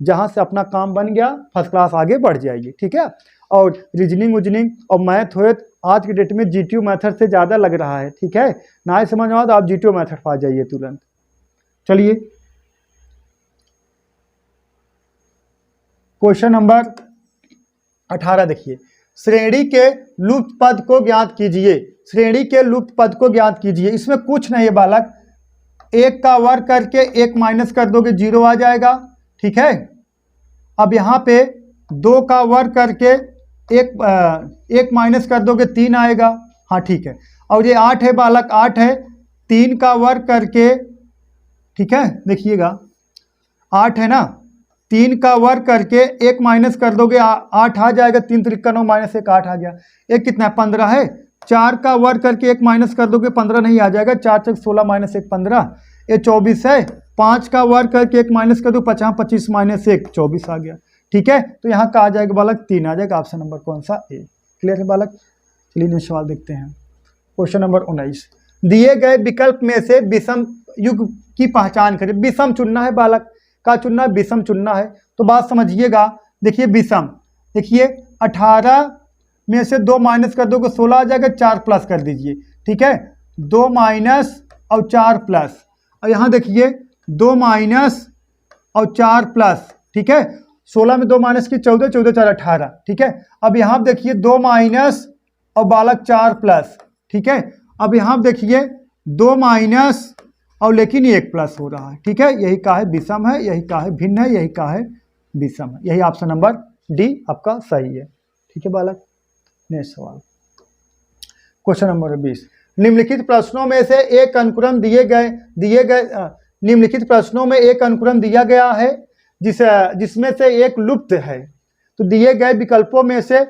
जहाँ से अपना काम बन गया फर्स्ट क्लास आगे बढ़ जाएगी, ठीक है। और रीजनिंग उजनिंग और मैथ हो आज की डेट में जीटीयू मेथड से ज़्यादा लग रहा है, ठीक है ना। समझ में तो आप जीटीयू मेथड पा जाइए तुरंत। चलिए क्वेश्चन नंबर 18 देखिए, श्रेणी के लुप्त पद को ज्ञात कीजिए। श्रेणी के लुप्त पद को ज्ञात कीजिए। इसमें कुछ नहीं है बालक, एक का वर्ग करके एक माइनस कर दोगे 0 आ जाएगा, ठीक है। अब यहाँ पे 2 का वर्ग करके एक माइनस कर दोगे 3 आएगा, हाँ ठीक है। और ये 8 है बालक, 8 है, 3 का वर्ग करके, ठीक है देखिएगा 8 है ना, 3 का वर्ग करके एक माइनस कर दोगे 8 आ जाएगा, 3 त्रिक 9 माइनस 1 8 आ गया। एक कितना है 15 है, 4 का वर्ग करके एक माइनस कर दोगे 15 नहीं आ जाएगा, 4 चक 16 माइनस 1 15, ये 24 है। 5 का वर्ग करके एक माइनस कर दो 50 25 माइनस 1 24 आ गया, ठीक है। तो यहाँ का आ जाएगा बालक 3 आ जाएगा, ऑप्शन नंबर कौन सा ए। क्लियर है बालक। चलिए नेक्स्ट सवाल देखते हैं। क्वेश्चन नंबर 19, दिए गए विकल्प में से विषम युग की पहचान करें। विषम चुनना है बालक, का चुनना है, विषम चुनना है। तो बात समझिएगा, देखिए विषम, देखिए 18 में से 2 माइनस कर दोगे 16 आ जाएगा, 4 प्लस कर दीजिए, ठीक है। 2 माइनस और 4 प्लस, और यहाँ देखिए 2 माइनस और 4 प्लस, ठीक है। 16 में 2 माइनस की 14, 14 4 18, ठीक है। अब यहाँ देखिए 2 माइनस और बालक 4 प्लस, ठीक है। अब यहाँ देखिए 2 माइनस और लेकिन 1 प्लस हो रहा है, ठीक है। यही का है विषम है, यही का है भिन्न है, यही का है विषम है। यही ऑप्शन नंबर डी आपका सही है, ठीक है बालक। नेक्स्ट सवाल क्वेश्चन नंबर 20, निम्नलिखित प्रश्नों में से एक अनुक्रम दिए गए निम्नलिखित प्रश्नों में एक अनुक्रम दिया गया है जिसमें से एक लुप्त है। तो दिए गए विकल्पों में से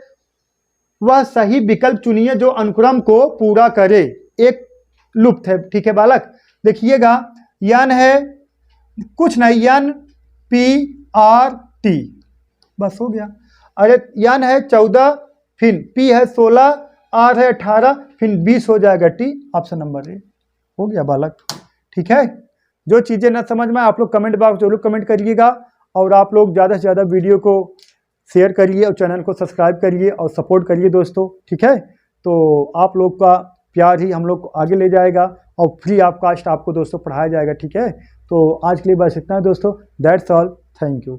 वह सही विकल्प चुनिए जो अनुक्रम को पूरा करे। एक लुप्त है, ठीक है बालक। देखिएगा यन है, कुछ नहीं, यन पी आर टी, बस हो गया। अरे यन है 14, फिर पी है 16, आर है 18, फिर 20 हो जाएगा टी, ऑप्शन नंबर ए। हो गया बालक, ठीक है। जो चीज़ें ना समझ में आप लोग कमेंट बॉक्स जरूर कमेंट करिएगा, और आप लोग ज़्यादा से ज़्यादा वीडियो को शेयर करिए और चैनल को सब्सक्राइब करिए और सपोर्ट करिए दोस्तों, ठीक है। तो आप लोग का प्यार ही हम लोग को आगे ले जाएगा, और फ्री ऑफ कास्ट आपको दोस्तों पढ़ाया जाएगा, ठीक है। तो आज के लिए बस इतना है दोस्तों, दैट्स ऑल, थैंक यू।